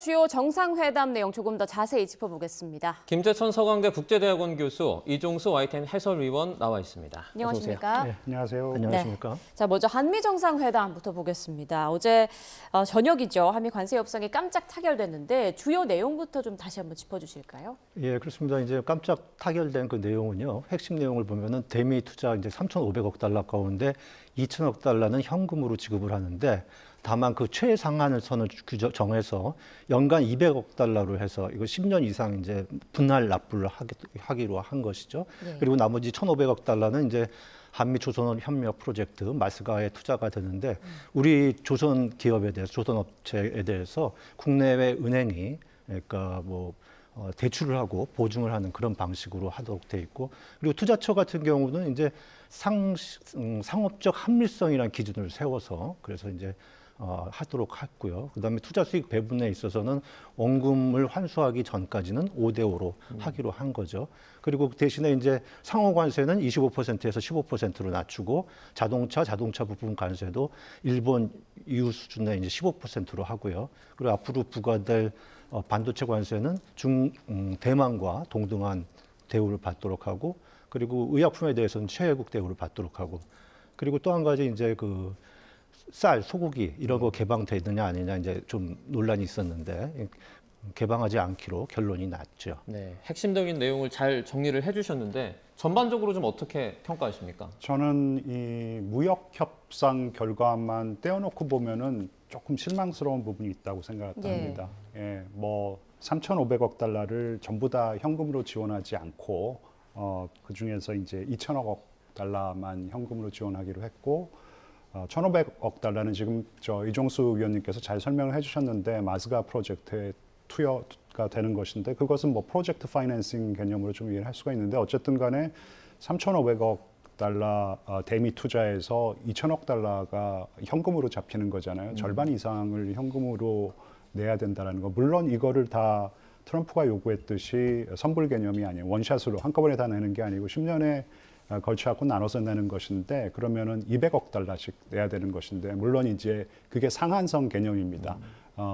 주요 정상회담 내용 조금 더 자세히 짚어보겠습니다. 김재천 서강대 국제대학원 교수, 이종수 YTN 해설위원 나와 있습니다. 안녕하십니까? 네, 안녕하세요. 안녕하십니까? 네. 자, 먼저 한미 정상회담부터 보겠습니다. 어제 저녁이죠. 한미 관세 협상이 깜짝 타결됐는데 주요 내용부터 좀 다시 한번 짚어주실까요? 예, 그렇습니다. 이제 깜짝 타결된 그 내용은요. 핵심 내용을 보면은 대미 투자 이제 3,500억 달러 가운데 2,000억 달러는 현금으로 지급을 하는데 다만 그 최상한을 선을 정해서 연간 200억 달러로 해서 이거 10년 이상 이제 분할 납부를 하기로 한 것이죠. 네. 그리고 나머지 1,500억 달러는 이제 한미 조선 협력 프로젝트 마스가에 투자가 되는데 우리 조선 기업에 대해서 조선 업체에 대해서 국내외 은행이 그러니까 뭐 대출을 하고 보증을 하는 그런 방식으로 하도록 돼 있고 그리고 투자처 같은 경우는 이제 상업적 합리성이라는 기준을 세워서 그래서 이제 하도록 했고요. 그다음에 투자 수익 배분에 있어서는 원금을 환수하기 전까지는 5대5로 하기로 한 거죠. 그리고 대신에 이제 상호 관세는 25%에서 15%로 낮추고 자동차 부품 관세도 일본 EU 수준의 이제 15%로 하고요. 그리고 앞으로 부과될 반도체 관세는 대만과 동등한 대우를 받도록 하고 그리고 의약품에 대해서는 최혜국 대우를 받도록 하고 그리고 또 한 가지 이제 그 쌀, 소고기 이런 거 개방되느냐 아니냐 이제 좀 논란이 있었는데 개방하지 않기로 결론이 났죠. 네, 핵심적인 내용을 잘 정리를 해주셨는데 전반적으로 좀 어떻게 평가하십니까? 저는 이 무역 협상 결과만 떼어놓고 보면은 조금 실망스러운 부분이 있다고 생각합니다. 예, 뭐 3,500억 달러를 전부 다 현금으로 지원하지 않고 그 중에서 이제 2,000억 달러만 현금으로 지원하기로 했고 1,500억 달러는 지금 이종수 위원님께서 잘 설명을 해주셨는데 마스가 프로젝트에 투여가 되는 것인데 그것은 뭐 프로젝트 파이낸싱 개념으로 좀 이해를 할 수가 있는데 어쨌든 간에 3,500억 달러 대미 투자에서 2,000억 달러가 현금으로 잡히는 거잖아요. 절반 이상을 현금으로 내야 된다는 거. 물론 이거를 다 트럼프가 요구했듯이 선불 개념이 아니에요. 원샷으로 한꺼번에 다 내는 게 아니고 10년에 걸쳐갖고 나눠서 내는 것인데 그러면은 200억 달러씩 내야 되는 것인데 물론 이제 그게 상한선 개념입니다.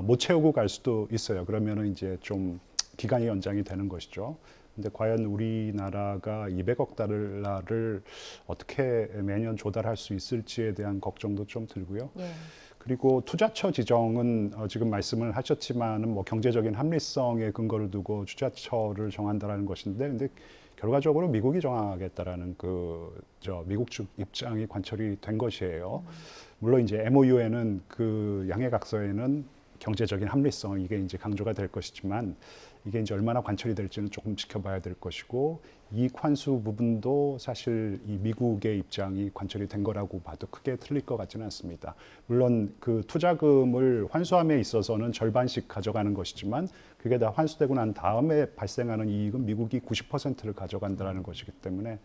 못 채우고 갈 수도 있어요. 그러면은 이제 좀 기간이 연장이 되는 것이죠. 근데 과연 우리나라가 200억 달러를 어떻게 매년 조달할 수 있을지에 대한 걱정도 좀 들고요. 예. 그리고 투자처 지정은 지금 말씀을 하셨지만은 뭐 경제적인 합리성에 근거를 두고 투자처를 정한다라는 것인데 근데 결과적으로 미국이 정하겠다라는 미국 측 입장이 관철이 된 것이에요. 물론 이제 MOU에는 그 양해각서에는 경제적인 합리성 이게 이제 강조가 될 것이지만 이게 이제 얼마나 관철이 될지는 조금 지켜봐야 될 것이고 이익 환수 부분도 사실 이 미국의 입장이 관철이 된 거라고 봐도 크게 틀릴 것 같지는 않습니다. 물론 그 투자금을 환수함에 있어서는 절반씩 가져가는 것이지만 그게 다 환수되고 난 다음에 발생하는 이익은 미국이 90%를 가져간다는 것이기 때문에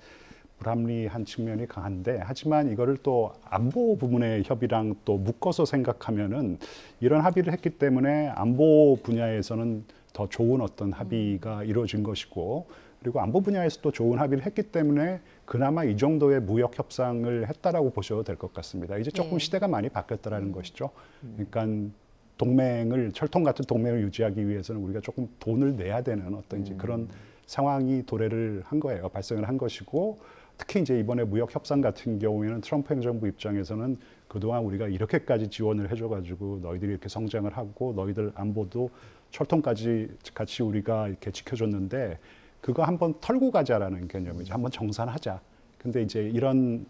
불합리한 측면이 강한데 하지만 이거를 또 안보 부문의 협의랑 또 묶어서 생각하면은 이런 합의를 했기 때문에 안보 분야에서는 더 좋은 어떤 합의가 이루어진 것이고 그리고 안보 분야에서 또 좋은 합의를 했기 때문에 그나마 이 정도의 무역 협상을 했다라고 보셔도 될 것 같습니다. 이제 조금 시대가 많이 바뀌었다라는 것이죠. 그러니까 철통 같은 동맹을 유지하기 위해서는 우리가 조금 돈을 내야 되는 어떤 이제 그런 상황이 도래를 한 거예요. 발생을 한 것이고 특히 이제 이번에 무역 협상 같은 경우에는 트럼프 행정부 입장에서는 그동안 우리가 이렇게까지 지원을 해줘가지고 너희들이 이렇게 성장을 하고 너희들 안보도 철통까지 같이 우리가 이렇게 지켜줬는데 그거 한번 털고 가자라는 개념이죠. 한번 정산하자. 근데 이제 이런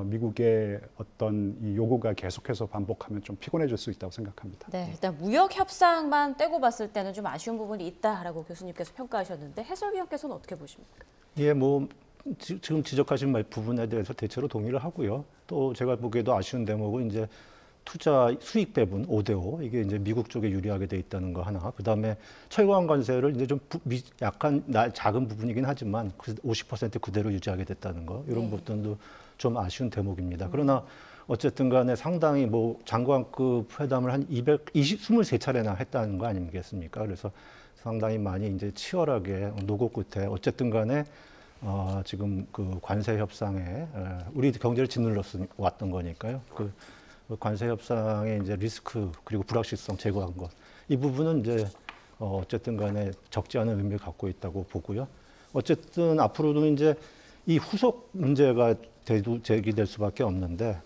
미국의 어떤 이 요구가 계속해서 반복하면 좀 피곤해질 수 있다고 생각합니다. 네, 일단 무역 협상만 떼고 봤을 때는 좀 아쉬운 부분이 있다라고 교수님께서 평가하셨는데 해설위원께서는 어떻게 보십니까? 예, 뭐 지금 지적하신 부분에 대해서 대체로 동의를 하고요. 또 제가 보기에도 아쉬운 대목은 이제 투자 수익 배분 5대5 이게 이제 미국 쪽에 유리하게 돼 있다는 거 하나. 그다음에 철강 관세를 이제 좀 약간 작은 부분이긴 하지만 50% 그대로 유지하게 됐다는 거. 이런 부분도 좀 아쉬운 대목입니다. 그러나 어쨌든 간에 상당히 뭐 장관급 회담을 한 23차례나 했다는 거 아니겠습니까? 그래서 상당히 많이 이제 치열하게 노고 끝에 어쨌든 간에 지금 그 관세 협상에 우리 경제를 짓눌러 왔던 거니까요. 그 관세 협상의 이제 리스크 그리고 불확실성 제거한 것 이 부분은 이제 어쨌든 간에 적지 않은 의미를 갖고 있다고 보고요. 어쨌든 앞으로도 이제 이 후속 문제가 제기될 수밖에 없는데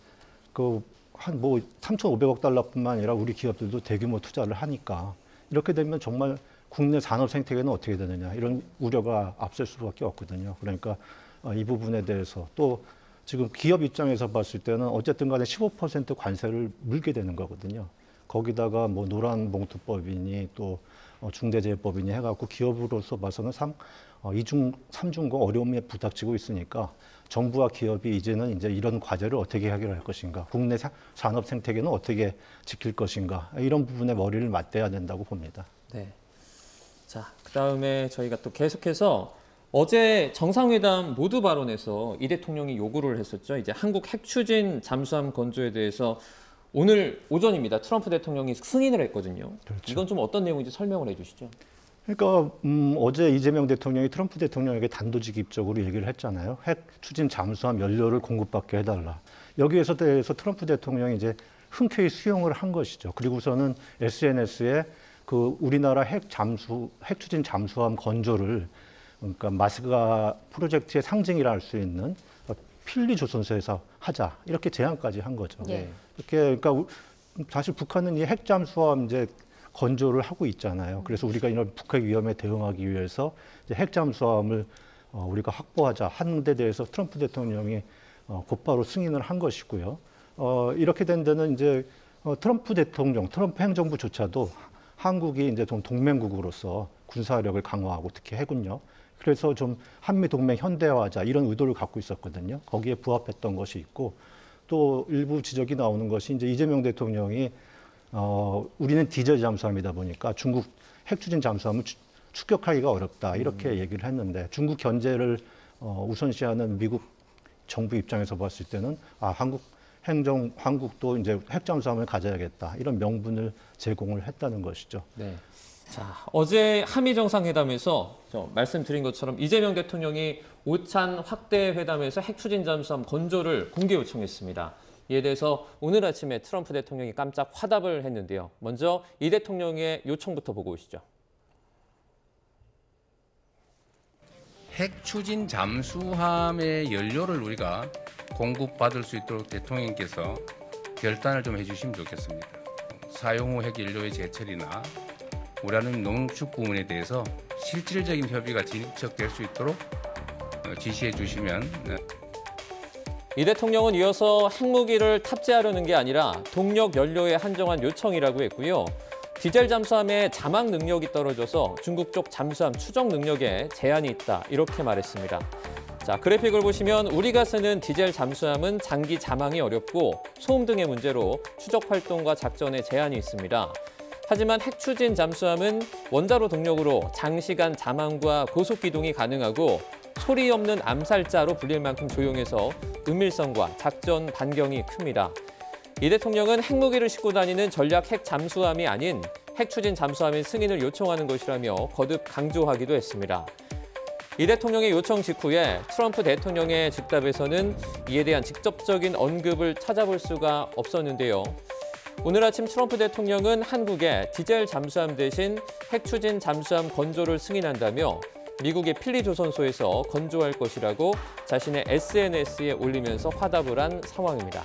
그 한 뭐 3,500억 달러뿐만 아니라 우리 기업들도 대규모 투자를 하니까 이렇게 되면 정말 국내 산업 생태계는 어떻게 되느냐 이런 우려가 앞설 수밖에 없거든요. 그러니까 이 부분에 대해서 또 지금 기업 입장에서 봤을 때는 어쨌든 간에 15% 관세를 물게 되는 거거든요. 거기다가 뭐 노란봉투법이니 또 중대재해법이니 해갖고 기업으로서 봐서는 이중 삼중고 어려움에 부닥치고 있으니까 정부와 기업이 이제는 이제 이런 과제를 어떻게 해결할 것인가, 국내 산업 생태계는 어떻게 지킬 것인가 이런 부분에 머리를 맞대야 된다고 봅니다. 네. 자, 그다음에 저희가 또 계속해서 어제 정상회담 모두 발언에서 이 대통령이 요구를 했었죠. 이제 한국 핵 추진 잠수함 건조에 대해서 오늘 오전입니다. 트럼프 대통령이 승인을 했거든요. 그렇죠. 이건 좀 어떤 내용인지 설명을 해주시죠. 그러니까 어제 이재명 대통령이 트럼프 대통령에게 단도직입적으로 얘기를 했잖아요. 핵 추진 잠수함 연료를 공급받게 해달라. 여기에서 대해서 트럼프 대통령이 이제 흔쾌히 수용을 한 것이죠. 그리고서는 SNS에 그 우리나라 핵 추진 잠수함 건조를 그러니까 마스가 프로젝트의 상징이라 할 수 있는 필리 조선소에서 하자 이렇게 제안까지 한 거죠. 예. 이렇게 그러니까 사실 북한은 이 핵 잠수함 이제 건조를 하고 있잖아요. 그래서 우리가 이런 북핵 위험에 대응하기 위해서 이제 핵 잠수함을 우리가 확보하자 하는 데 대해서 트럼프 대통령이 곧바로 승인을 한 것이고요. 이렇게 된 데는 이제 트럼프 행정부조차도 한국이 이제 좀 동맹국으로서 군사력을 강화하고 특히 해군요. 그래서 좀 한미 동맹 현대화하자 이런 의도를 갖고 있었거든요. 거기에 부합했던 것이 있고 또 일부 지적이 나오는 것이 이제 이재명 대통령이 우리는 디젤 잠수함이다 보니까 중국 핵 추진 잠수함을 추격하기가 어렵다 이렇게 얘기를 했는데 중국 견제를 우선시하는 미국 정부 입장에서 봤을 때는 한국도 이제 핵 잠수함을 가져야겠다 이런 명분을 제공을 했다는 것이죠. 네. 자, 어제 한미 정상회담에서 말씀드린 것처럼 이재명 대통령이 오찬 확대 회담에서 핵 추진 잠수함 건조를 공개 요청했습니다. 이에 대해서 오늘 아침에 트럼프 대통령이 깜짝 화답을 했는데요. 먼저 이 대통령의 요청부터 보고 오시죠. 핵 추진 잠수함의 연료를 우리가 공급받을 수 있도록 대통령께서 결단을 좀 해주시면 좋겠습니다. 사용 후 핵 연료의 제철이나 우라늄 농축 부분에 대해서 실질적인 협의가 진척될 수 있도록 지시해 주시면. 이 대통령은 이어서 핵무기를 탑재하려는 게 아니라 동력 연료에 한정한 요청이라고 했고요. 디젤 잠수함의 자막 능력이 떨어져서 중국 쪽 잠수함 추적 능력에 제한이 있다 이렇게 말했습니다. 자, 그래픽을 보시면 우리가 쓰는 디젤 잠수함은 장기 자망이 어렵고 소음 등의 문제로 추적 활동과 작전에 제한이 있습니다. 하지만 핵 추진 잠수함은 원자로 동력으로 장시간 자망과 고속 기동이 가능하고 소리 없는 암살자로 불릴 만큼 조용해서 은밀성과 작전 반경이 큽니다. 이 대통령은 핵무기를 싣고 다니는 전략 핵 잠수함이 아닌 핵 추진 잠수함의 승인을 요청하는 것이라며 거듭 강조하기도 했습니다. 이 대통령의 요청 직후에 트럼프 대통령의 즉답에서는 이에 대한 직접적인 언급을 찾아볼 수가 없었는데요. 오늘 아침 트럼프 대통령은 한국에 디젤 잠수함 대신 핵 추진 잠수함 건조를 승인한다며 미국의 필리 조선소에서 건조할 것이라고 자신의 SNS에 올리면서 화답을 한 상황입니다.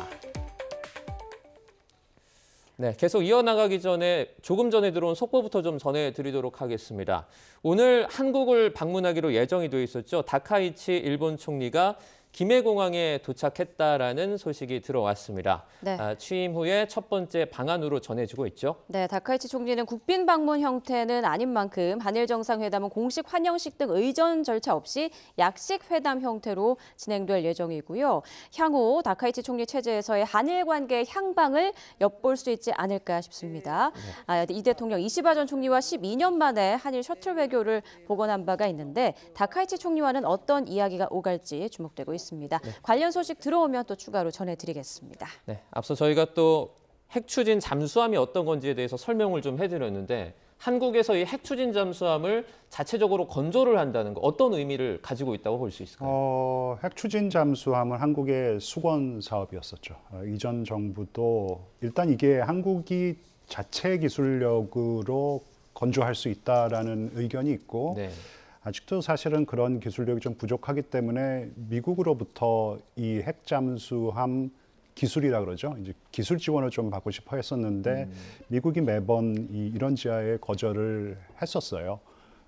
네, 계속 이어나가기 전에 조금 전에 들어온 속보부터 좀 전해드리도록 하겠습니다. 오늘 한국을 방문하기로 예정이 돼 있었죠. 다카이치 일본 총리가 김해공항에 도착했다라는 소식이 들어왔습니다. 네. 취임 후에 첫 번째 방한으로 전해지고 있죠. 네, 다카이치 총리는 국빈 방문 형태는 아닌 만큼 한일 정상회담은 공식 환영식 등 의전 절차 없이 약식 회담 형태로 진행될 예정이고요. 향후 다카이치 총리 체제에서의 한일 관계의 향방을 엿볼 수 있지 않을까 싶습니다. 이 대통령 이시바 전 총리와 12년 만에 한일 셔틀 외교를 복원한 바가 있는데 다카이치 총리와는 어떤 이야기가 오갈지 주목되고 있습니다. 관련 소식 들어오면 또 추가로 전해드리겠습니다. 네, 앞서 저희가 또 핵 추진 잠수함이 어떤 건지에 대해서 설명을 좀 해드렸는데 한국에서 이 핵 추진 잠수함을 자체적으로 건조를 한다는 거 어떤 의미를 가지고 있다고 볼 수 있을까요? 핵 추진 잠수함은 한국의 수건 사업이었었죠. 이전 정부도 일단 이게 한국이 자체 기술력으로 건조할 수 있다라는 의견이 있고 네. 아직도 사실은 그런 기술력이 좀 부족하기 때문에 미국으로부터 이 핵잠수함 기술이라 그러죠. 이제 기술 지원을 좀 받고 싶어 했었는데 미국이 매번 이런 지하에 거절을 했었어요.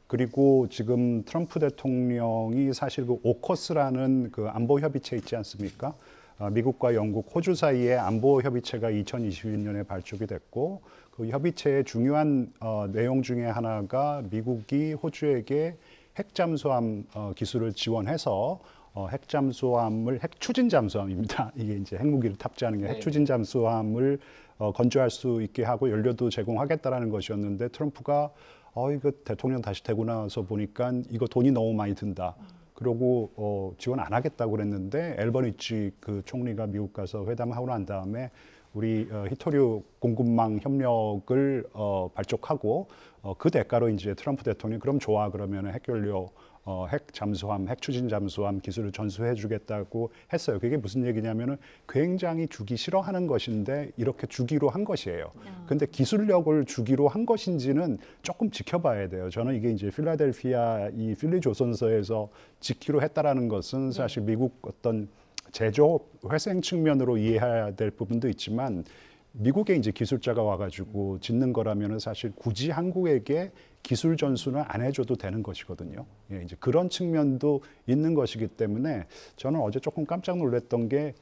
그리고 지금 트럼프 대통령이 사실 그 오커스라는 그 안보 협의체 있지 않습니까? 미국과 영국, 호주 사이에 안보 협의체가 2021년에 발족이 됐고 그 협의체의 중요한 내용 중에 하나가 미국이 호주에게 핵잠수함 기술을 지원해서 핵잠수함을 핵추진 잠수함입니다. 이게 이제 핵무기를 탑재하는 게 핵추진 잠수함을 건조할 수 있게 하고 연료도 제공하겠다라는 것이었는데 트럼프가 이거 대통령 다시 되고 나서 보니까 이거 돈이 너무 많이 든다. 그러고 지원 안 하겠다고 그랬는데 앨버니지 그 총리가 미국 가서 회담하고 난 다음에 우리 히토류 공급망 협력을 발족하고 그 대가로 이제 트럼프 대통령이 그럼 좋아 그러면 핵연료 핵 잠수함, 핵 추진 잠수함 기술을 전수해 주겠다고 했어요. 그게 무슨 얘기냐면은 굉장히 주기 싫어하는 것인데 이렇게 주기로 한 것이에요. 근데 기술력을 주기로 한 것인지는 조금 지켜봐야 돼요. 저는 이게 이제 필라델피아 이 필리 조선소에서 지키로 했다라는 것은 사실 미국 어떤 제조 회생 측면으로 이해해야 될 부분도 있지만 미국에 이제 기술자가 와가지고 짓는 거라면은 사실 굳이 한국에게 기술 전수는 안 해줘도 되는 것이거든요. 예, 이제 그런 측면도 있는 것이기 때문에 저는 어제 조금 깜짝 놀랐던 게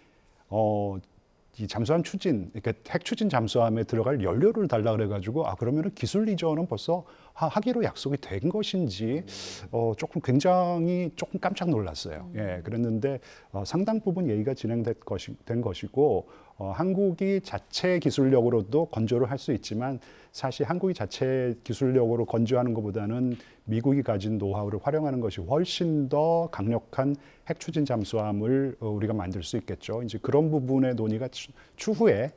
이 잠수함 추진, 그러니까 핵 추진 잠수함에 들어갈 연료를 달라 그래가지고 그러면은 기술 이전은 벌써 하기로 약속이 된 것인지 조금 굉장히 조금 깜짝 놀랐어요. 예, 그랬는데 상당 부분 얘기가 된 것이고 한국이 자체 기술력으로도 건조를 할 수 있지만 사실 한국이 자체 기술력으로 건조하는 것보다는 미국이 가진 노하우를 활용하는 것이 훨씬 더 강력한 핵 추진 잠수함을 우리가 만들 수 있겠죠. 이제 그런 부분의 논의가 추후에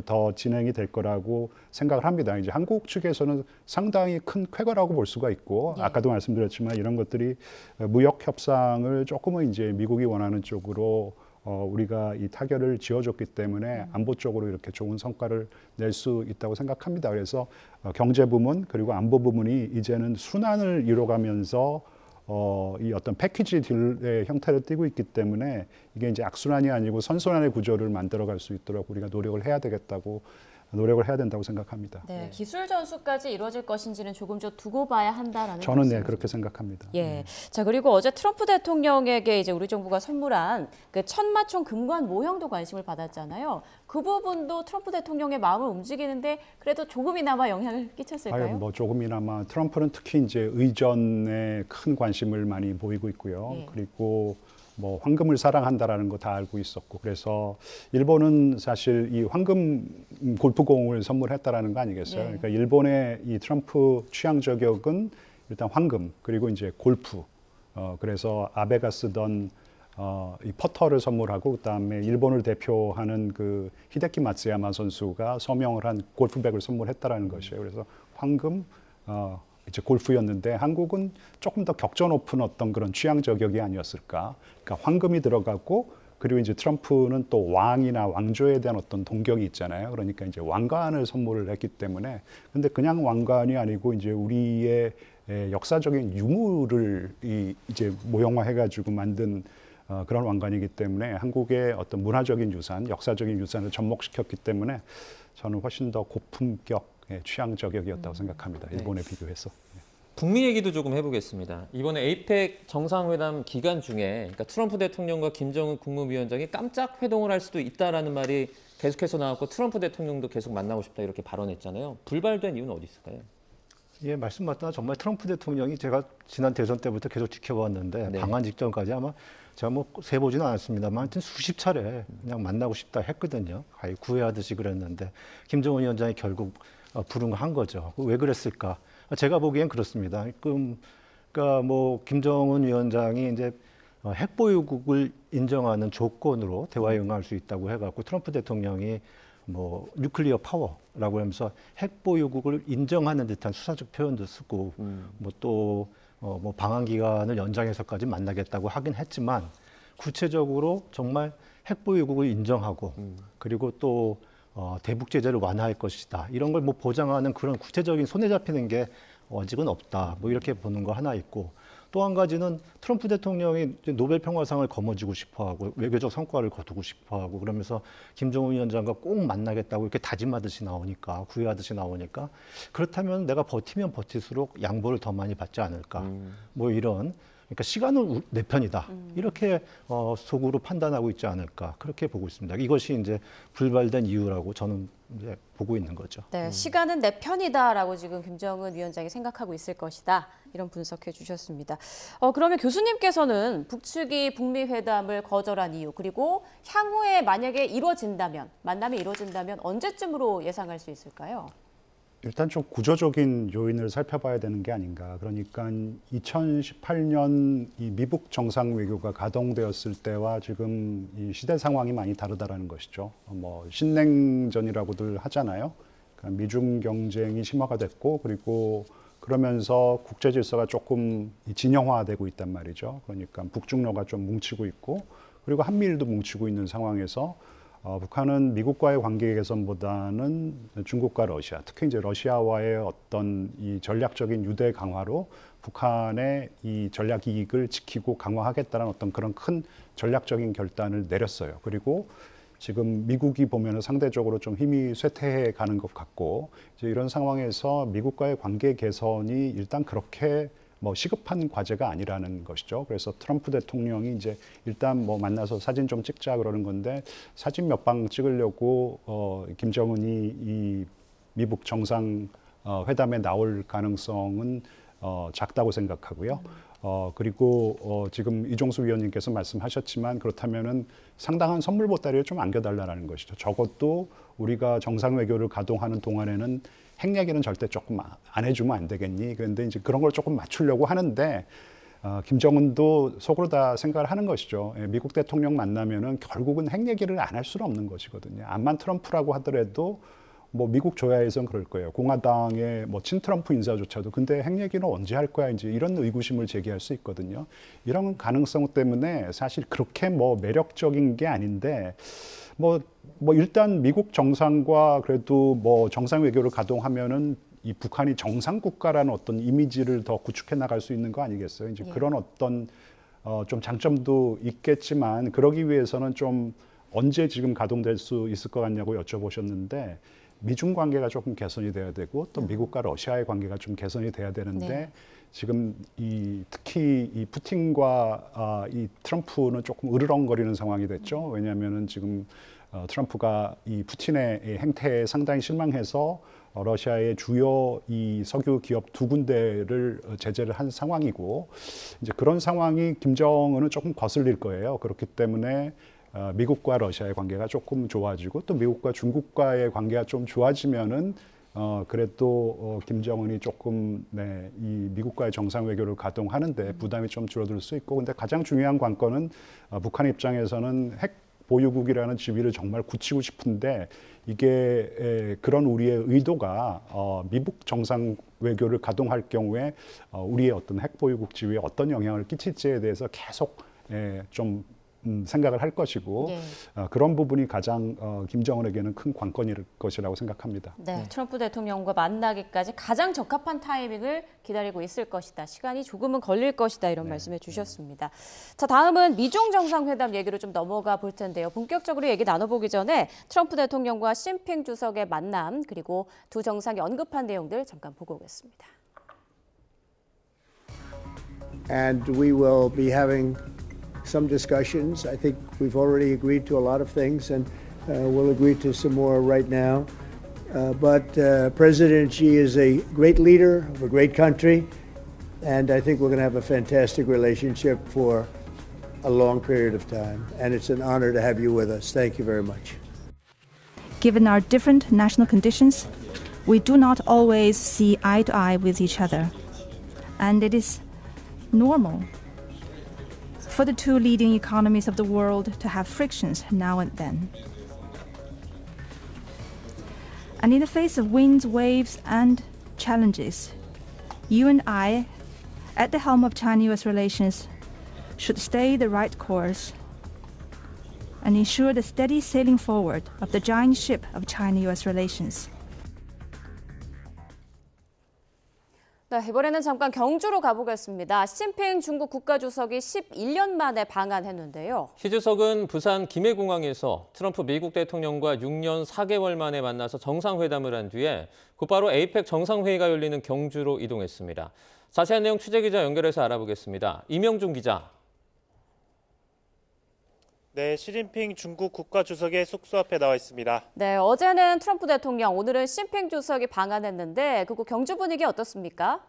더 진행이 될 거라고 생각을 합니다. 이제 한국 측에서는 상당히 큰 쾌거라고 볼 수가 있고 아까도 말씀드렸지만 이런 것들이 무역 협상을 조금은 이제 미국이 원하는 쪽으로 우리가 이 타결을 지어줬기 때문에 안보 쪽으로 이렇게 좋은 성과를 낼 수 있다고 생각합니다. 그래서 경제 부문 그리고 안보 부문이 이제는 순환을 이뤄가면서 이 어떤 패키지 딜의 형태를 띠고 있기 때문에 이게 이제 악순환이 아니고 선순환의 구조를 만들어갈 수 있도록 우리가 노력을 해야 된다고 생각합니다. 네, 기술 전수까지 이루어질 것인지는 조금 더 두고 봐야 한다라는 저는 네, 그렇게 생각합니다. 예. 자, 그리고 어제 트럼프 대통령에게 이제 우리 정부가 선물한 그 천마총 금관 모형도 관심을 받았잖아요. 그 부분도 트럼프 대통령의 마음을 움직이는데 그래도 조금이나마 영향을 끼쳤을까요? 뭐 조금이나마 트럼프는 특히 이제 의전에 큰 관심을 많이 보이고 있고요. 예. 그리고 뭐 황금을 사랑한다라는 거 다 알고 있었고 그래서 일본은 사실 이 황금 골프공을 선물했다라는 거 아니겠어요? 네. 그러니까 일본의 이 트럼프 취향 저격은 일단 황금 그리고 이제 골프. 그래서 아베가 쓰던 이 퍼터를 선물하고 그다음에 일본을 대표하는 그 히데키 마츠야마 선수가 서명을 한 골프백을 선물했다라는 것이에요. 그래서 황금 이제 골프였는데 한국은 조금 더 격전 높은 어떤 그런 취향 저격이 아니었을까. 그러니까 황금이 들어가고 그리고 이제 트럼프는 또 왕이나 왕조에 대한 어떤 동경이 있잖아요. 그러니까 이제 왕관을 선물을 했기 때문에 근데 그냥 왕관이 아니고 이제 우리의 역사적인 유물을 이제 모형화해가지고 만든 그런 왕관이기 때문에 한국의 어떤 문화적인 유산, 역사적인 유산을 접목시켰기 때문에 저는 훨씬 더 고품격 취향 저격이었다고 생각합니다. 일본에 비교해서. 북미 얘기도 조금 해보겠습니다. 이번에 에이펙 정상회담 기간 중에 그러니까 트럼프 대통령과 김정은 국무위원장이 깜짝 회동을 할 수도 있다라는 말이 계속해서 나왔고 트럼프 대통령도 계속 만나고 싶다 이렇게 발언했잖아요. 불발된 이유는 어디 있을까요? 예, 말씀 맞다. 정말 트럼프 대통령이 제가 지난 대선 때부터 계속 지켜봤는데 네. 방한 직전까지 아마 제가 뭐 세보지는 않았습니다만 하여튼 수십 차례 그냥 만나고 싶다 했거든요. 거의 구애하듯이 그랬는데 김정은 위원장이 결국 불응한 거죠. 왜 그랬을까? 제가 보기엔 그렇습니다. 그러니까 뭐 김정은 위원장이 이제 핵 보유국을 인정하는 조건으로 대화에 응할 수 있다고 해갖고 트럼프 대통령이 뭐 뉴클리어 파워라고 하면서 핵 보유국을 인정하는 듯한 수사적 표현도 쓰고 뭐 또 뭐 방한 기간을 연장해서까지 만나겠다고 하긴 했지만 구체적으로 정말 핵 보유국을 인정하고 그리고 또 대북 제재를 완화할 것이다. 이런 걸 뭐 보장하는 그런 구체적인 손에 잡히는 게 아직은 없다. 뭐 이렇게 보는 거 하나 있고, 또 한 가지는 트럼프 대통령이 노벨 평화상을 거머쥐고 싶어하고 외교적 성과를 거두고 싶어하고 그러면서 김정은 위원장과 꼭 만나겠다고 이렇게 다짐하듯이 나오니까, 구애하듯이 나오니까, 그렇다면 내가 버티면 버틸수록 양보를 더 많이 받지 않을까. 뭐 이런, 그러니까 시간은 내 편이다. 이렇게 속으로 판단하고 있지 않을까. 그렇게 보고 있습니다. 이것이 이제 불발된 이유라고 저는 이제 보고 있는 거죠. 네, 시간은 내 편이다라고 지금 김정은 위원장이 생각하고 있을 것이다. 이런 분석해 주셨습니다. 그러면 교수님께서는 북측이 북미 회담을 거절한 이유, 그리고 향후에 만약에 만남이 이루어진다면 언제쯤으로 예상할 수 있을까요? 일단 좀 구조적인 요인을 살펴봐야 되는 게 아닌가. 그러니까 2018년 이 미북 정상 외교가 가동되었을 때와 지금 이 시대 상황이 많이 다르다라는 것이죠. 뭐 신냉전이라고들 하잖아요. 그러니까 미중 경쟁이 심화가 됐고, 그리고 그러면서 국제 질서가 조금 진영화되고 있단 말이죠. 그러니까 북중러가 좀 뭉치고 있고, 그리고 한미일도 뭉치고 있는 상황에서 북한은 미국과의 관계 개선보다는 중국과 러시아, 특히 이제 러시아와의 어떤 이 전략적인 유대 강화로 북한의 이 전략 이익을 지키고 강화하겠다는 어떤 그런 큰 전략적인 결단을 내렸어요. 그리고 지금 미국이 보면은 상대적으로 좀 힘이 쇠퇴해 가는 것 같고, 이제 이런 상황에서 미국과의 관계 개선이 일단 그렇게 뭐 시급한 과제가 아니라는 것이죠. 그래서 트럼프 대통령이 이제 일단 뭐 만나서 사진 좀 찍자 그러는 건데, 사진 몇 방 찍으려고 김정은이 이 미북 정상 회담에 나올 가능성은 작다고 생각하고요. 그리고 지금 이종수 위원님께서 말씀하셨지만, 그렇다면은 상당한 선물 보따리를 좀 안겨달라는 것이죠. 적어도 우리가 정상 외교를 가동하는 동안에는 핵 얘기는 절대 조금 안 해주면 안 되겠니? 그런데 이제 그런 걸 조금 맞추려고 하는데, 김정은도 속으로 다 생각을 하는 것이죠. 미국 대통령 만나면은 결국은 핵 얘기를 안 할 수는 없는 것이거든요. 암만 트럼프라고 하더라도 뭐 미국 조야에선 그럴 거예요. 공화당의 뭐 친트럼프 인사조차도 근데 핵 얘기는 언제 할 거야? 이제 이런 의구심을 제기할 수 있거든요. 이런 가능성 때문에 사실 그렇게 뭐 매력적인 게 아닌데, 뭐 일단 미국 정상과 그래도 뭐 정상 외교를 가동하면은 이 북한이 정상 국가라는 어떤 이미지를 더 구축해 나갈 수 있는 거 아니겠어요? 이제 그런 어떤 좀 장점도 있겠지만, 그러기 위해서는 좀 언제 지금 가동될 수 있을 것 같냐고 여쭤보셨는데, 미중 관계가 조금 개선이 돼야 되고, 또 미국과 러시아의 관계가 좀 개선이 돼야 되는데, 지금 특히 이 푸틴과 이 트럼프는 조금 으르렁거리는 상황이 됐죠. 왜냐하면은 지금 트럼프가 이 푸틴의 행태에 상당히 실망해서 러시아의 주요 이 석유 기업 2군데를 제재를 한 상황이고, 이제 그런 상황이 김정은은 조금 거슬릴 거예요. 그렇기 때문에 미국과 러시아의 관계가 조금 좋아지고, 또 미국과 중국과의 관계가 좀 좋아지면은 그래도 김정은이 조금 이 미국과의 정상 외교를 가동하는데 부담이 좀 줄어들 수 있고, 근데 가장 중요한 관건은 북한 입장에서는 핵 보유국이라는 지위를 정말 굳히고 싶은데, 이게 그런 우리의 의도가 미북 정상 외교를 가동할 경우에 우리의 어떤 핵 보유국 지위에 어떤 영향을 끼칠지에 대해서 계속 좀 생각을 할 것이고, 그런 부분이 가장 김정은에게는 큰 관건일 것이라고 생각합니다. 네, 트럼프 대통령과 만나기까지 가장 적합한 타이밍을 기다리고 있을 것이다. 시간이 조금은 걸릴 것이다. 이런 말씀해 주셨습니다. 자, 다음은 미중 정상회담 얘기로 좀 넘어가 볼 텐데요. 본격적으로 얘기 나눠보기 전에 트럼프 대통령과 시진핑 주석의 만남, 그리고 두 정상이 언급한 내용들 잠깐 보고 오겠습니다. And we will be having some discussions. I think we've already agreed to a lot of things, and we'll agree to some more right now. But President Xi is a great leader of a great country, and I think we're going to have a fantastic relationship for a long period of time. And it's an honor to have you with us. Thank you very much. Given our different national conditions, we do not always see eye to eye with each other. And it is normal for the two leading economies of the world to have frictions now and then. And in the face of winds, waves, and challenges, you and I, at the helm of China-US relations, should stay the right course and ensure the steady sailing forward of the giant ship of China-US relations. 네, 이번에는 잠깐 경주로 가보겠습니다. 시진핑 중국 국가주석이 11년 만에 방한했는데요. 시 주석은 부산 김해공항에서 트럼프 미국 대통령과 6년 4개월 만에 만나서 정상회담을 한 뒤에 곧바로 에이펙 정상회의가 열리는 경주로 이동했습니다. 자세한 내용 취재기자 연결해서 알아보겠습니다. 이명중 기자. 네, 시진핑 중국 국가주석의 숙소 앞에 나와 있습니다. 네, 어제는 트럼프 대통령, 오늘은 시진핑 주석이 방한했는데 그곳 경주 분위기 어떻습니까?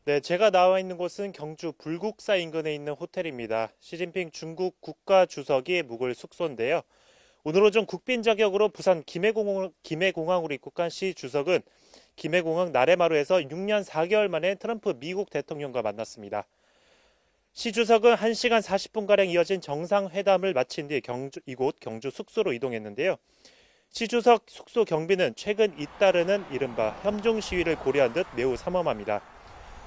네, 제가 나와 있는 곳은 경주 불국사 인근에 있는 호텔입니다. 시진핑 중국 국가주석이 묵을 숙소인데요. 오늘 오전 국빈 자격으로 부산 김해공항으로 입국한 시 주석은 김해공항 나래마루에서 6년 4개월 만에 트럼프 미국 대통령과 만났습니다. 시 주석은 1시간 40분가량 이어진 정상회담을 마친 뒤 이곳 경주 숙소로 이동했는데요. 시 주석 숙소 경비는 최근 잇따르는 이른바 협종 시위를 고려한 듯 매우 삼엄합니다.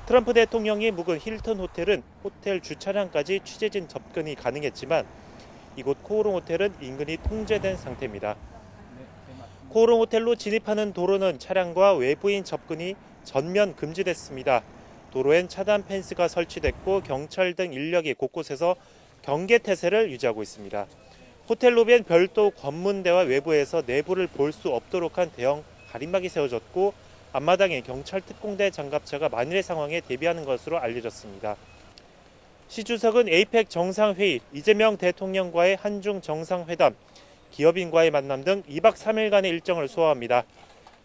트럼프 대통령이 묵은 힐튼 호텔은 호텔 주차장까지 취재진 접근이 가능했지만 이곳 코오롱 호텔은 인근이 통제된 상태입니다. 코오롱 호텔로 진입하는 도로는 차량과 외부인 접근이 전면 금지됐습니다. 도로엔 차단 펜스가 설치됐고 경찰 등 인력이 곳곳에서 경계 태세를 유지하고 있습니다. 호텔 로비엔 별도 관문대와 외부에서 내부를 볼 수 없도록 한 대형 가림막이 세워졌고 앞마당에 경찰 특공대 장갑차가 만일의 상황에 대비하는 것으로 알려졌습니다. 시 주석은 에이펙 정상회의, 이재명 대통령과의 한중 정상회담, 기업인과의 만남 등 2박 3일간의 일정을 소화합니다.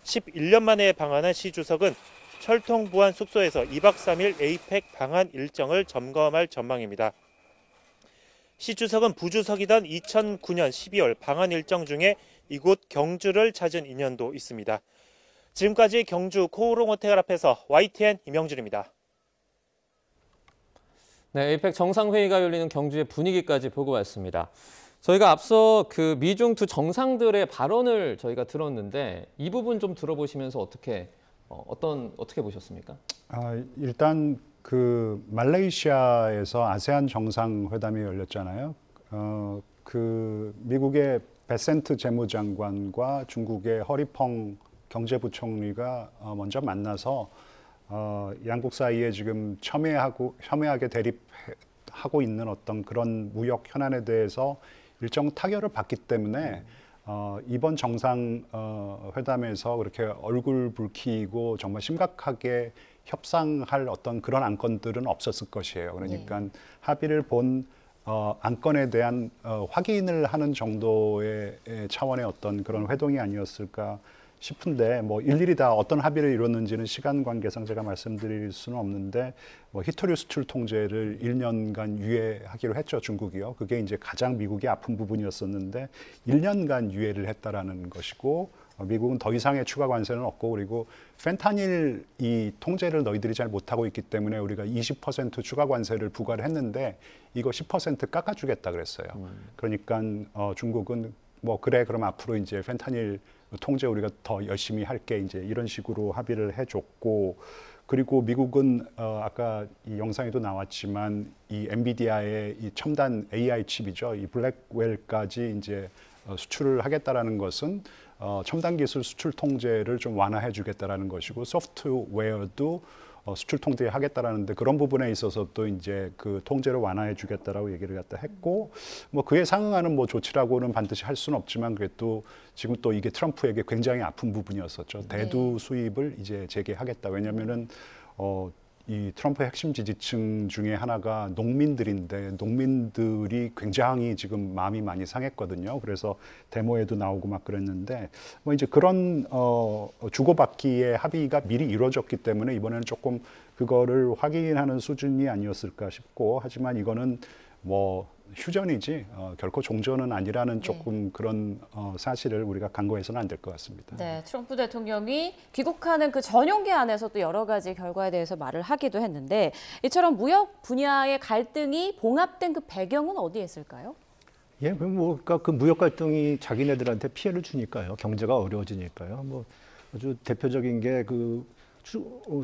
11년 만에 방한한 시 주석은 철통부안 숙소에서 2박 3일 에이펙 방한 일정을 점검할 전망입니다. 시 주석은 부주석이던 2009년 12월 방한 일정 중에 이곳 경주를 찾은 인연도 있습니다. 지금까지 경주 코오롱 호텔 앞에서 YTN 임영준입니다. 네, 에이펙 정상회의가 열리는 경주의 분위기까지 보고 왔습니다. 저희가 앞서 그 미중 두 정상들의 발언을 저희가 들었는데 이 부분 좀 들어보시면서 어떻게 보셨습니까? 일단 그 말레이시아에서 아세안 정상회담이 열렸잖아요. 그 미국의 베센트 재무장관과 중국의 허리펑 경제부총리가 먼저 만나서 양국 사이에 지금 첨예하게 대립하고 있는 어떤 그런 무역 현안에 대해서 일정 타결을 받기 때문에 이번 정상회담에서 그렇게 얼굴 붉히고 정말 심각하게 협상할 어떤 그런 안건들은 없었을 것이에요. 그러니까 합의를 본 안건에 대한 확인을 하는 정도의 차원의 어떤 그런 회동이 아니었을까 싶은데 뭐 일일이 다 어떤 합의를 이뤘는지는 시간 관계상 제가 말씀드릴 수는 없는데 뭐 히토류 수출 통제를 1년간 유예하기로 했죠, 중국이요. 그게 이제 가장 미국이 아픈 부분이었었는데 1년간 유예를 했다라는 것이고 미국은 더 이상의 추가 관세는 없고 그리고 펜타닐 이 통제를 너희들이 잘 못하고 있기 때문에 우리가 20% 추가 관세를 부과를 했는데 이거 10% 깎아주겠다 그랬어요. 그러니까 중국은 뭐 그래 그럼 앞으로 이제 펜타닐 통제 우리가 더 열심히 할게 이제 이런 식으로 합의를 해줬고 그리고 미국은 아까 이 영상에도 나왔지만 이 엔비디아의 이 첨단 AI 칩이죠 이 블랙웰까지 이제 수출을 하겠다라는 것은 첨단 기술 수출 통제를 좀 완화해주겠다라는 것이고 소프트웨어도 수출 통제하겠다라는데 그런 부분에 있어서 또 이제 그 통제를 완화해주겠다라고 얘기를 갖다 했고 뭐 그에 상응하는 뭐 조치라고는 반드시 할 수는 없지만 그래도 지금 또 이게 트럼프에게 굉장히 아픈 부분이었었죠. 대두 수입을 이제 재개하겠다. 왜냐면은 이 트럼프의 핵심 지지층 중에 하나가 농민들인데 농민들이 굉장히 지금 마음이 많이 상했거든요. 그래서 데모에도 나오고 막 그랬는데 뭐 이제 그런 주고받기의 합의가 미리 이루어졌기 때문에 이번에는 조금 그거를 확인하는 수준이 아니었을까 싶고 하지만 이거는 뭐 휴전이지 결코 종전은 아니라는 조금 그런 사실을 우리가 간과해서는 안 될 것 같습니다. 네, 트럼프 대통령이 귀국하는 그 전용기 안에서 또 여러 가지 결과에 대해서 말을 하기도 했는데 이처럼 무역 분야의 갈등이 봉합된 그 배경은 어디에 있을까요? 예, 그러니까 그 무역 갈등이 자기네들한테 피해를 주니까요. 경제가 어려워지니까요. 뭐 아주 대표적인 게 그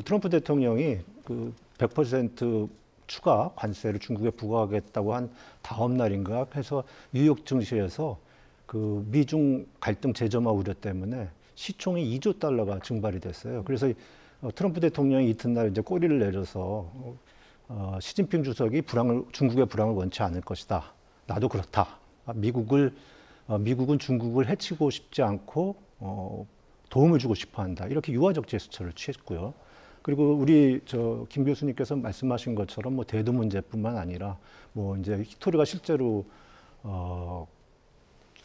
트럼프 대통령이 그 100% 추가 관세를 중국에 부과하겠다고 한 다음 날인가 해서 뉴욕 증시에서 그 미중 갈등 재점화 우려 때문에 시총이 2조 달러가 증발이 됐어요. 그래서 트럼프 대통령이 이튿날 이제 꼬리를 내려서 시진핑 주석이 중국의 불황을 원치 않을 것이다. 나도 그렇다. 미국은 중국을 해치고 싶지 않고 도움을 주고 싶어한다. 이렇게 유화적 제스처를 취했고요. 그리고 우리 김 교수님께서 말씀하신 것처럼 뭐 대두 문제뿐만 아니라 뭐 이제 히토리가 실제로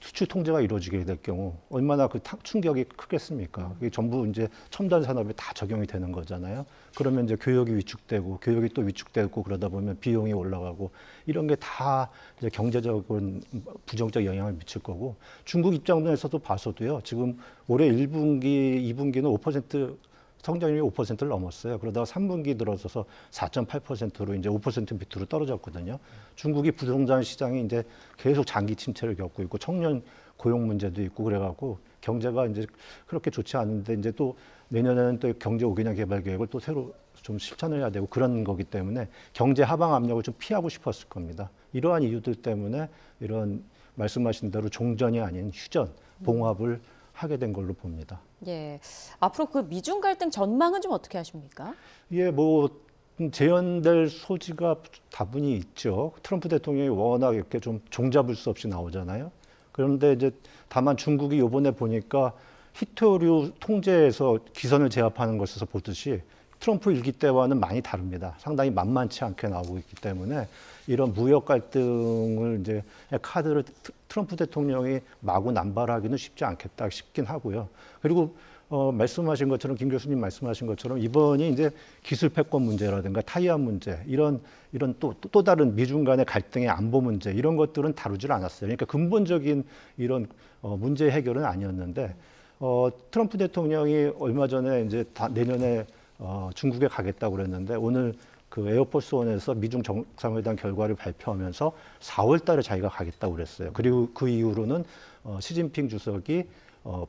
수출 통제가 이루어지게 될 경우 얼마나 그 충격이 크겠습니까? 이게 전부 이제 첨단 산업에 다 적용이 되는 거잖아요. 그러면 이제 교육이 위축되고 교육이 또 위축되고 그러다 보면 비용이 올라가고 이런 게 다 이제 경제적인 부정적 영향을 미칠 거고 중국 입장에서도 봐서도요. 지금 올해 1분기, 2분기는 5% 성장률이 5%를 넘었어요. 그러다가 3분기 들어서서 4.8%로 이제 5% 밑으로 떨어졌거든요. 중국이 부동산 시장이 이제 계속 장기 침체를 겪고 있고 청년 고용 문제도 있고 그래갖고 경제가 이제 그렇게 좋지 않은데 이제 또 내년에는 또 경제 5개년 개발 계획을 또 새로 좀 실천을 해야 되고 그런 거기 때문에 경제 하방 압력을 좀 피하고 싶었을 겁니다. 이러한 이유들 때문에 이런 말씀하신 대로 종전이 아닌 휴전, 봉합을 하게 된 걸로 봅니다. 예, 앞으로 그 미중 갈등 전망은 좀 어떻게 하십니까? 예, 뭐 재현될 소지가 다분히 있죠. 트럼프 대통령이 워낙 이렇게 좀 종잡을 수 없이 나오잖아요. 그런데 이제 다만 중국이 이번에 보니까 히토류 통제에서 기선을 제압하는 것에서 보듯이 트럼프 일기 때와는 많이 다릅니다. 상당히 만만치 않게 나오고 있기 때문에 이런 무역 갈등을 이제 카드를 트럼프 대통령이 마구 남발하기는 쉽지 않겠다 싶긴 하고요. 그리고 말씀하신 것처럼 김 교수님 말씀하신 것처럼 이번이 이제 기술 패권 문제라든가 타이완 문제 이런 또 다른 미중 간의 갈등의 안보 문제 이런 것들은 다루질 않았어요. 그러니까 근본적인 이런 문제 해결은 아니었는데 트럼프 대통령이 얼마 전에 이제 내년에 중국에 가겠다고 그랬는데 오늘 그 에어포스 원에서 미중 정상회담 결과를 발표하면서 4월 달에 자기가 가겠다고 그랬어요. 그리고 그 이후로는 시진핑 주석이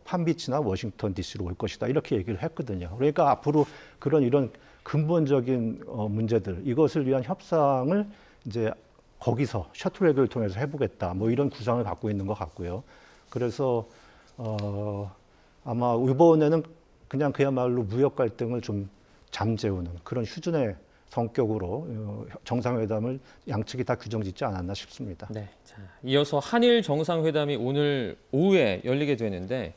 팜비치나 워싱턴 DC로 올 것이다 이렇게 얘기를 했거든요. 그러니까 앞으로 이런 근본적인 문제들 이것을 위한 협상을 이제 거기서 셔틀웨이를 통해서 해보겠다 뭐 이런 구상을 갖고 있는 것 같고요. 그래서 아마 이번에는 그냥 그야말로 무역 갈등을 좀 잠재우는 그런 휴전의 성격으로 정상회담을 양측이 다 규정짓지 않았나 싶습니다. 네. 자, 이어서 한일 정상회담이 오늘 오후에 열리게 되는데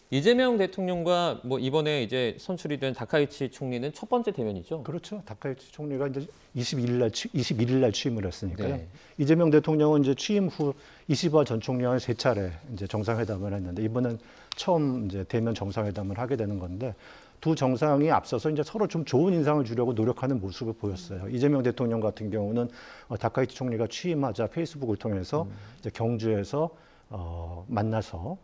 이재명 대통령과 뭐 이번에 이제 선출이 된 다카이치 총리는 첫 번째 대면이죠. 그렇죠. 다카이치 총리가 이제 21일 날 취임을 했으니까요. 네. 이재명 대통령은 이제 취임 후 이시바 전 총리와 3차례 이제 정상회담을 했는데 이번엔 처음 이제 대면 정상회담을 하게 되는 건데 두 정상이 앞서서 이제 서로 좀 좋은 인상을 주려고 노력하는 모습을 보였어요. 이재명 대통령 같은 경우는 다카이치 총리가 취임하자 페이스북을 통해서 이제 경주에서 만나서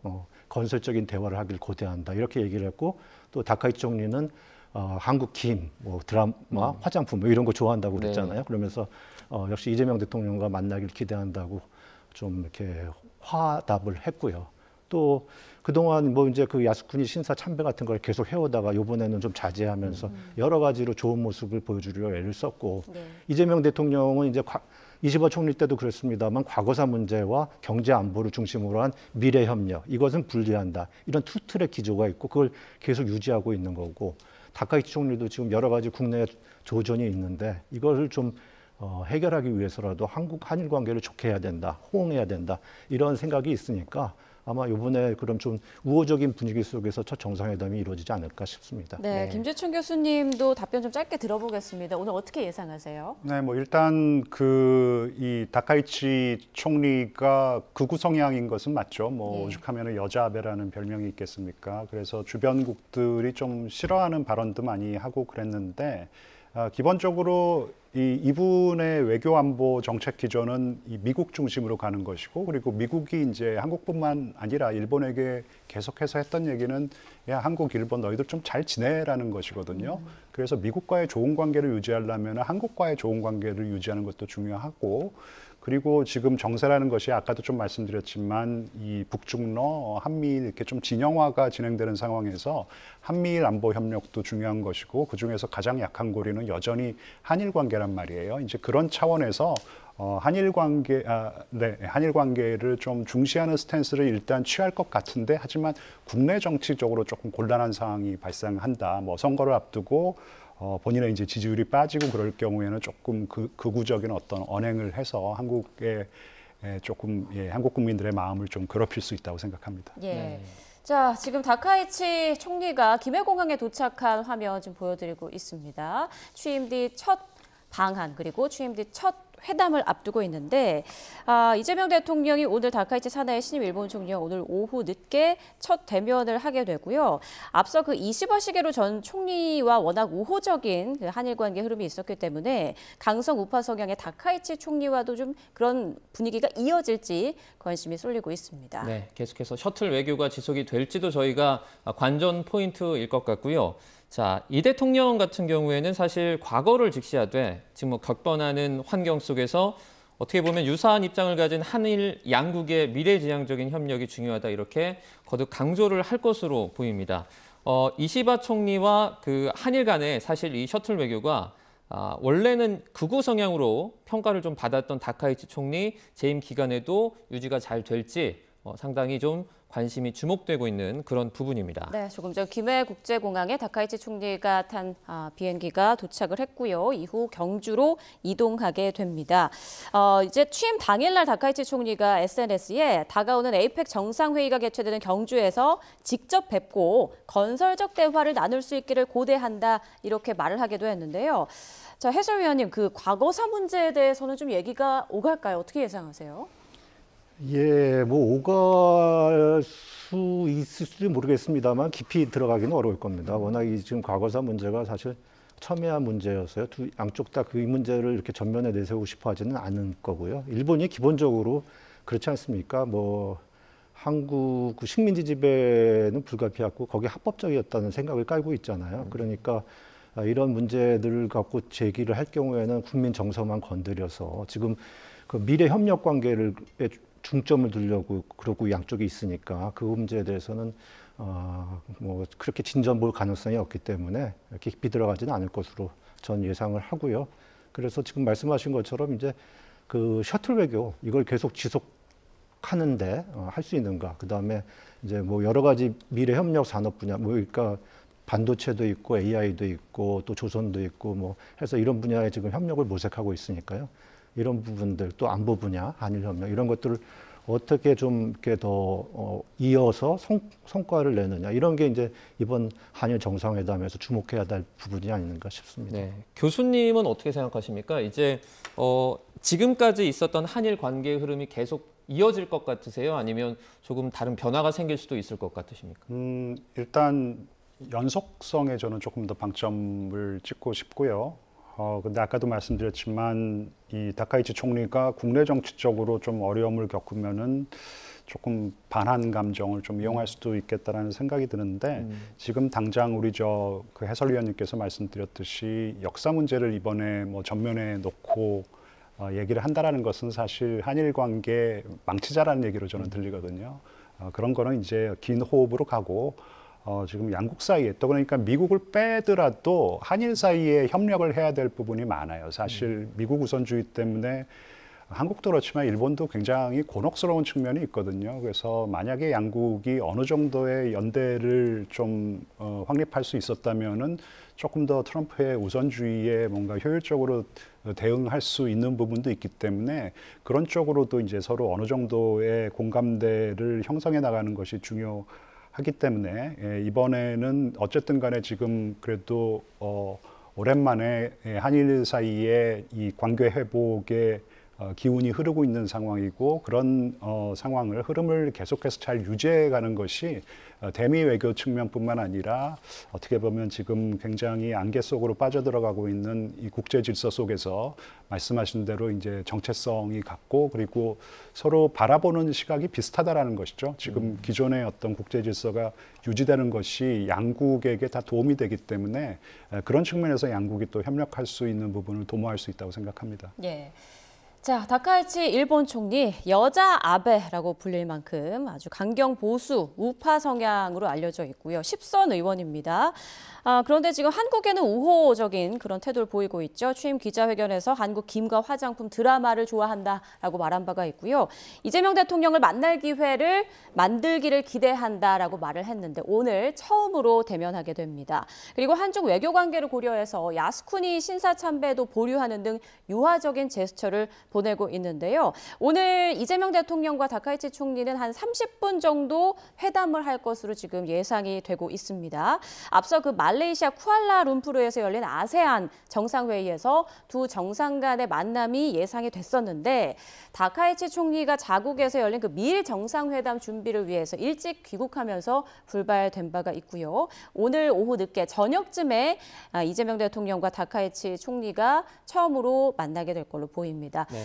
건설적인 대화를 하길 고대한다 이렇게 얘기를 했고 또 다카이치 총리는 한국 김, 뭐 드라마, 화장품 뭐 이런 거 좋아한다고 그랬잖아요. 네. 그러면서 역시 이재명 대통령과 만나길 기대한다고 좀 이렇게 화답을 했고요. 또 그동안 뭐 이제 그 야스쿠니 신사 참배 같은 걸 계속 해오다가 이번에는 좀 자제하면서 여러 가지로 좋은 모습을 보여주려고 애를 썼고 네. 이재명 대통령은 이제 이시바 총리 때도 그랬습니다만 과거사 문제와 경제 안보를 중심으로 한 미래 협력 이것은 분리한다 이런 투 트랙 기조가 있고 그걸 계속 유지하고 있는 거고 다카이치 총리도 지금 여러 가지 국내 조전이 있는데 이것을 좀 해결하기 위해서라도 한일 관계를 좋게 해야 된다 호응해야 된다 이런 생각이 있으니까 아마 이번에 그럼 좀 우호적인 분위기 속에서 첫 정상회담이 이루어지지 않을까 싶습니다. 네, 김재춘 교수님도 답변 좀 짧게 들어보겠습니다. 오늘 어떻게 예상하세요? 네, 뭐 일단 이 다카이치 총리가 극우 성향인 것은 맞죠. 뭐 오죽하면 여자 아베라는 별명이 있겠습니까? 그래서 주변국들이 좀 싫어하는 발언도 많이 하고 그랬는데 기본적으로 이분의 외교 안보 정책 기조는 이 미국 중심으로 가는 것이고 그리고 미국이 이제 한국뿐만 아니라 일본에게 계속해서 했던 얘기는 야 한국, 일본 너희들 좀 잘 지내라는 것이거든요. 그래서 미국과의 좋은 관계를 유지하려면 한국과의 좋은 관계를 유지하는 것도 중요하고 그리고 지금 정세라는 것이 아까도 좀 말씀드렸지만 이 북중러, 한미일 이렇게 좀 진영화가 진행되는 상황에서 한미일 안보 협력도 중요한 것이고 그중에서 가장 약한 고리는 여전히 한일 관계란 말이에요. 이제 그런 차원에서 한일 관계를 좀 중시하는 스탠스를 일단 취할 것 같은데 하지만 국내 정치적으로 조금 곤란한 상황이 발생한다. 뭐 선거를 앞두고 본인의 이제 지지율이 빠지고 그럴 경우에는 조금 극우적인 어떤 언행을 해서 한국의 조금 한국 국민들의 마음을 좀 괴롭힐 수 있다고 생각합니다. 예. 네. 자, 지금 다카이치 총리가 김해공항에 도착한 화면 좀 보여드리고 있습니다. 취임 뒤 첫 방한 그리고 취임 뒤 첫 회담을 앞두고 있는데 이재명 대통령이 오늘 다카이치 사나이 신임 일본 총리와 오늘 오후 늦게 첫 대면을 하게 되고요. 앞서 그 이시바 시게루 전 총리와 워낙 우호적인 그 한일 관계 흐름이 있었기 때문에 강성 우파 성향의 다카이치 총리와도 좀 그런 분위기가 이어질지 관심이 쏠리고 있습니다. 네, 계속해서 셔틀 외교가 지속이 될지도 저희가 관전 포인트일 것 같고요. 자, 이 대통령 같은 경우에는 사실 과거를 직시하되 지금 뭐 격변하는 환경 속에서 어떻게 보면 유사한 입장을 가진 한일 양국의 미래지향적인 협력이 중요하다 이렇게 거듭 강조를 할 것으로 보입니다. 이시바 총리와 그 한일 간의 사실 이 셔틀 외교가 원래는 극우 성향으로 평가를 좀 받았던 다카이치 총리 재임 기간에도 유지가 잘 될지 상당히 좀 관심이 주목되고 있는 그런 부분입니다. 네, 조금 전 김해국제공항에 다카이치 총리가 탄 비행기가 도착을 했고요. 이후 경주로 이동하게 됩니다. 이제 취임 당일날 다카이치 총리가 SNS에 다가오는 에이펙 정상회의가 개최되는 경주에서 직접 뵙고 건설적 대화를 나눌 수 있기를 고대한다 이렇게 말을 하기도 했는데요. 자, 해설위원님, 그 과거사 문제에 대해서는 좀 얘기가 오갈까요? 어떻게 예상하세요? 예, 뭐 오갈 수 있을지 모르겠습니다만 깊이 들어가기는 어려울 겁니다. 워낙 이 지금 과거사 문제가 사실 첨예한 문제였어요. 양쪽 다 그 문제를 이렇게 전면에 내세우고 싶어 하지는 않은 거고요. 일본이 기본적으로 그렇지 않습니까? 뭐 한국 식민지 지배는 불가피했고 거기에 합법적이었다는 생각을 깔고 있잖아요. 그러니까 이런 문제들을 갖고 제기를 할 경우에는 국민 정서만 건드려서 지금 그 미래 협력 관계를 중점을 두려고 그러고 양쪽이 있으니까 그 문제에 대해서는 뭐 그렇게 진전 볼 가능성이 없기 때문에 이렇게 깊이 들어가지는 않을 것으로 전 예상을 하고요. 그래서 지금 말씀하신 것처럼 이제 그 셔틀 외교 이걸 계속 지속하는데 할 수 있는가? 그 다음에 이제 뭐 여러 가지 미래 협력 산업 분야 뭐 그러니까 반도체도 있고 AI도 있고 또 조선도 있고 뭐 해서 이런 분야에 지금 협력을 모색하고 있으니까요. 이런 부분들 또 안보 분야, 한일 협력 이런 것들을 어떻게 좀 이렇게 더 이어서 성과를 내느냐 이런 게 이제 이번 한일 정상회담에서 주목해야 될 부분이 아닌가 싶습니다. 네, 교수님은 어떻게 생각하십니까? 이제 지금까지 있었던 한일 관계 흐름이 계속 이어질 것 같으세요? 아니면 조금 다른 변화가 생길 수도 있을 것 같으십니까? 일단 연속성에 저는 조금 더 방점을 찍고 싶고요. 근데 아까도 말씀드렸지만 이 다카이치 총리가 국내 정치적으로 좀 어려움을 겪으면은 조금 반한 감정을 좀 이용할 수도 있겠다라는 생각이 드는데 지금 당장 우리 그 해설위원님께서 말씀드렸듯이 역사 문제를 이번에 뭐 전면에 놓고 얘기를 한다라는 것은 사실 한일 관계 망치자라는 얘기로 저는 들리거든요. 그런 거는 이제 긴 호흡으로 가고 지금 양국 사이에 또 그러니까 미국을 빼더라도 한일 사이에 협력을 해야 될 부분이 많아요. 사실 미국 우선주의 때문에 한국도 그렇지만 일본도 굉장히 곤혹스러운 측면이 있거든요. 그래서 만약에 양국이 어느 정도의 연대를 좀 확립할 수 있었다면은 조금 더 트럼프의 우선주의에 뭔가 효율적으로 대응할 수 있는 부분도 있기 때문에 그런 쪽으로도 이제 서로 어느 정도의 공감대를 형성해 나가는 것이 중요하기 때문에 이번에는 어쨌든 간에 지금 그래도 오랜만에 한일 사이에 이 관계 회복에 기운이 흐르고 있는 상황이고 그런 상황을 흐름을 계속해서 잘 유지해가는 것이 대미 외교 측면뿐만 아니라 어떻게 보면 지금 굉장히 안개 속으로 빠져들어가고 있는 이 국제 질서 속에서 말씀하신 대로 이제 정체성이 같고 그리고 서로 바라보는 시각이 비슷하다라는 것이죠. 지금 기존의 어떤 국제 질서가 유지되는 것이 양국에게 다 도움이 되기 때문에 그런 측면에서 양국이 또 협력할 수 있는 부분을 도모할 수 있다고 생각합니다. 예. 자, 다카이치 일본 총리 여자 아베라고 불릴 만큼 아주 강경 보수 우파 성향으로 알려져 있고요. 10선 의원입니다. 그런데 지금 한국에는 우호적인 그런 태도를 보이고 있죠. 취임 기자회견에서 한국 김과 화장품 드라마를 좋아한다라고 말한 바가 있고요. 이재명 대통령을 만날 기회를 만들기를 기대한다라고 말을 했는데 오늘 처음으로 대면하게 됩니다. 그리고 한중 외교 관계를 고려해서 야스쿠니 신사 참배도 보류하는 등 유화적인 제스처를 보내고 있는데요. 오늘 이재명 대통령과 다카이치 총리는 한 30분 정도 회담을 할 것으로 지금 예상이 되고 있습니다. 앞서 그 말레이시아 쿠알라룸푸르에서 열린 아세안 정상회의에서 두 정상 간의 만남이 예상이 됐었는데 다카이치 총리가 자국에서 열린 그 미일 정상회담 준비를 위해서 일찍 귀국하면서 불발된 바가 있고요. 오늘 오후 늦게 저녁쯤에 이재명 대통령과 다카이치 총리가 처음으로 만나게 될 걸로 보입니다. 네.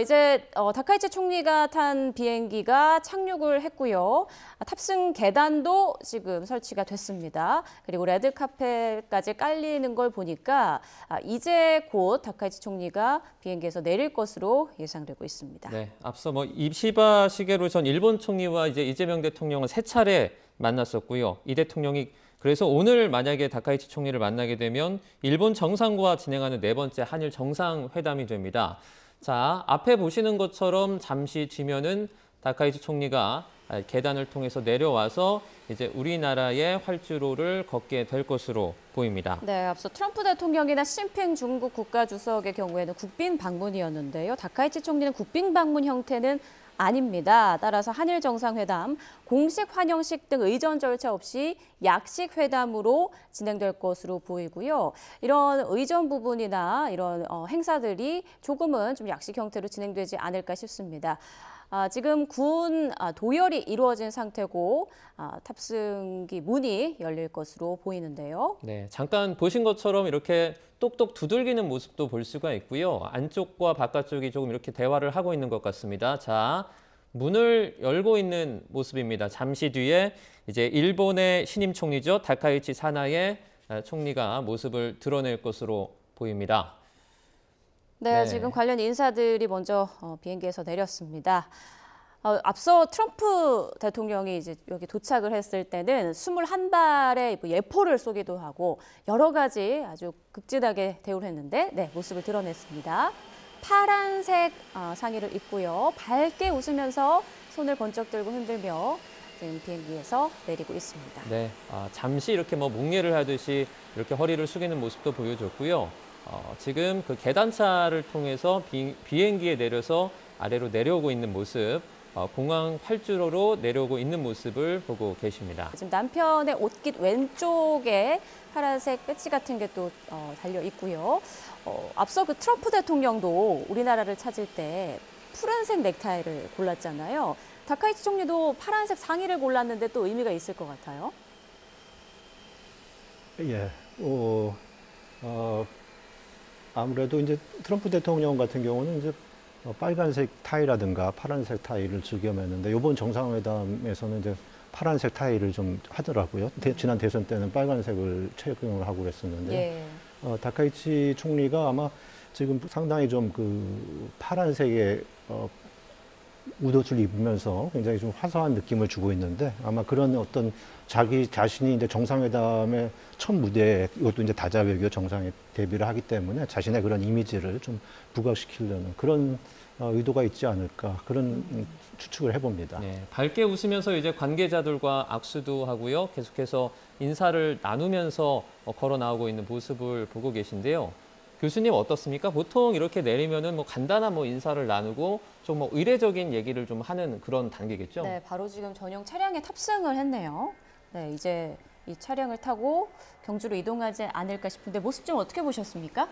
이제 다카이치 총리가 탄 비행기가 착륙을 했고요. 탑승 계단도 지금 설치가 됐습니다. 그리고 레드카펫까지 깔리는 걸 보니까 이제 곧 다카이치 총리가 비행기에서 내릴 것으로 예상되고 있습니다. 네, 앞서 이시바 시게루 전 일본 총리와 이제 이재명 대통령은 세 차례 만났었고요. 이 대통령이 그래서 오늘 만약에 다카이치 총리를 만나게 되면 일본 정상과 진행하는 네 번째 한일 정상회담이 됩니다. 자, 앞에 보시는 것처럼 잠시 뒤면은 다카이치 총리가 계단을 통해서 내려와서 이제 우리나라의 활주로를 걷게 될 것으로 보입니다. 네, 앞서 트럼프 대통령이나 시진핑 중국 국가주석의 경우에는 국빈 방문이었는데요. 다카이치 총리는 국빈 방문 형태는 아닙니다. 따라서 한일 정상회담, 공식 환영식 등 의전 절차 없이 약식 회담으로 진행될 것으로 보이고요. 이런 의전 부분이나 이런 행사들이 조금은 좀 약식 형태로 진행되지 않을까 싶습니다. 지금 군 도열이 이루어진 상태고 탑승기 문이 열릴 것으로 보이는데요. 네, 잠깐 보신 것처럼 이렇게 똑똑 두들기는 모습도 볼 수가 있고요. 안쪽과 바깥쪽이 조금 이렇게 대화를 하고 있는 것 같습니다. 자, 문을 열고 있는 모습입니다. 잠시 뒤에 이제 일본의 신임 총리죠. 다카이치 사나의 총리가 모습을 드러낼 것으로 보입니다. 네, 네. 지금 관련 인사들이 먼저 비행기에서 내렸습니다. 앞서 트럼프 대통령이 이제 여기 도착을 했을 때는 21발의 예포를 쏘기도 하고 여러 가지 아주 극진하게 대우를 했는데 네, 모습을 드러냈습니다. 파란색 상의를 입고요. 밝게 웃으면서 손을 번쩍 들고 흔들며 지금 비행기에서 내리고 있습니다. 네, 잠시 이렇게 묵례를 하듯이 이렇게 허리를 숙이는 모습도 보여줬고요. 지금 그 계단차를 통해서 비행기에 내려서 아래로 내려오고 있는 모습, 공항 활주로로 내려오고 있는 모습을 보고 계십니다. 지금 남편의 옷깃 왼쪽에 파란색 배지 같은 게 또 달려 있고요. 앞서 그 트럼프 대통령도 우리나라를 찾을 때 푸른색 넥타이를 골랐잖아요. 다카이치 총리도 파란색 상의를 골랐는데 또 의미가 있을 것 같아요. 예, 아무래도 이제 트럼프 대통령 같은 경우는 이제 빨간색 타이라든가 파란색 타이를 즐겨 맸는데 이번 정상회담에서는 이제 파란색 타이를 좀 하더라고요. 지난 대선 때는 빨간색을 착용을 하고 그랬었는데요. 예. 다카이치 총리가 아마 지금 상당히 좀 그 파란색의 웃옷을 입으면서 굉장히 좀 화사한 느낌을 주고 있는데 아마 그런 어떤 자기 자신이 이제 정상회담의 첫 무대에 이것도 이제 다자 외교 정상에 데뷔를 하기 때문에 자신의 그런 이미지를 좀 부각시키려는 그런 의도가 있지 않을까 그런 추측을 해봅니다. 네, 밝게 웃으면서 이제 관계자들과 악수도 하고요. 계속해서 인사를 나누면서 걸어 나오고 있는 모습을 보고 계신데요. 교수님 어떻습니까? 보통 이렇게 내리면은 간단한 인사를 나누고 좀 의례적인 얘기를 좀 하는 그런 단계겠죠? 네, 바로 지금 전용 차량에 탑승을 했네요. 네, 이제 이 차량을 타고 경주로 이동하지 않을까 싶은데 모습 좀 어떻게 보셨습니까?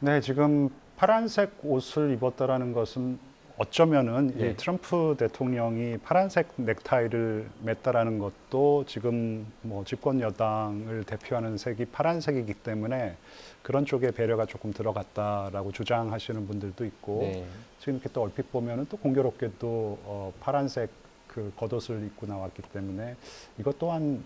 네, 지금 파란색 옷을 입었다라는 것은 어쩌면은 네. 이 트럼프 대통령이 파란색 넥타이를 맸다라는 것도 지금 집권 여당을 대표하는 색이 파란색이기 때문에 그런 쪽에 배려가 조금 들어갔다라고 주장하시는 분들도 있고 네. 지금 이렇게 또 얼핏 보면은 또 공교롭게도 파란색 그 그 겉옷을 입고 나왔기 때문에 이것 또한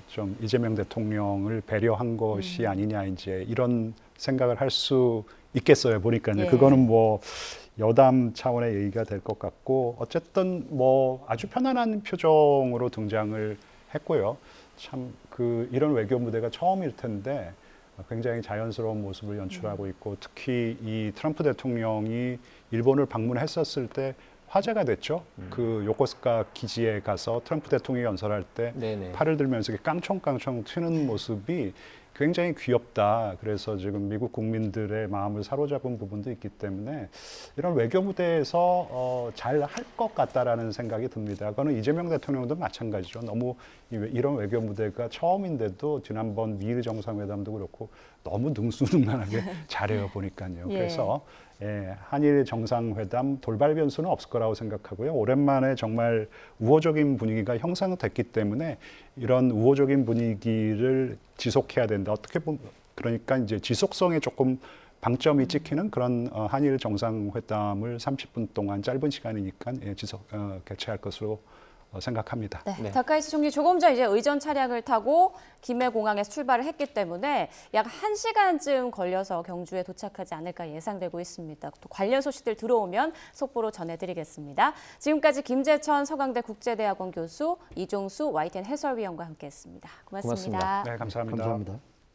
좀 이재명 대통령을 배려한 것이 아니냐 이제 이런 생각을 할 수 있겠어요. 보니까요. 예. 그거는 뭐 여담 차원의 얘기가 될 것 같고 어쨌든 뭐 아주 편안한 표정으로 등장을 했고요. 참 이런 외교 무대가 처음일 텐데 굉장히 자연스러운 모습을 연출하고 있고 특히 이 트럼프 대통령이 일본을 방문했었을 때 화제가 됐죠. 그 요코스카 기지에 가서 트럼프 대통령이 연설할 때 네네. 팔을 들면서 이렇게 깡총깡총 튀는 모습이 굉장히 귀엽다. 그래서 지금 미국 국민들의 마음을 사로잡은 부분도 있기 때문에 이런 외교 무대에서 잘 할 것 같다라는 생각이 듭니다. 그거는 이재명 대통령도 마찬가지죠. 너무 이런 외교 무대가 처음인데도 지난번 미일 정상회담도 그렇고 너무 능수능란하게 잘해요 보니까요. 예. 그래서 한일 정상회담 돌발 변수는 없을 거라고 생각하고요. 오랜만에 정말 우호적인 분위기가 형성됐기 때문에 이런 우호적인 분위기를 지속해야 된다. 어떻게 보면 그러니까 이제 지속성에 조금 방점이 찍히는 그런 한일 정상회담을 30분 동안 짧은 시간이니까 개최할 것으로 생각합니다. 네. 다카이치 총리 조금 전 이제 의전 차량을 타고 김해공항에서 출발을 했기 때문에 약 1시간쯤 걸려서 경주에 도착하지 않을까 예상되고 있습니다. 또 관련 소식들 들어오면 속보로 전해드리겠습니다. 지금까지 김재천 서강대 국제대학원 교수, 이종수 YTN 해설위원과 함께했습니다. 고맙습니다. 고맙습니다. 네, 감사합니다. 감사합니다.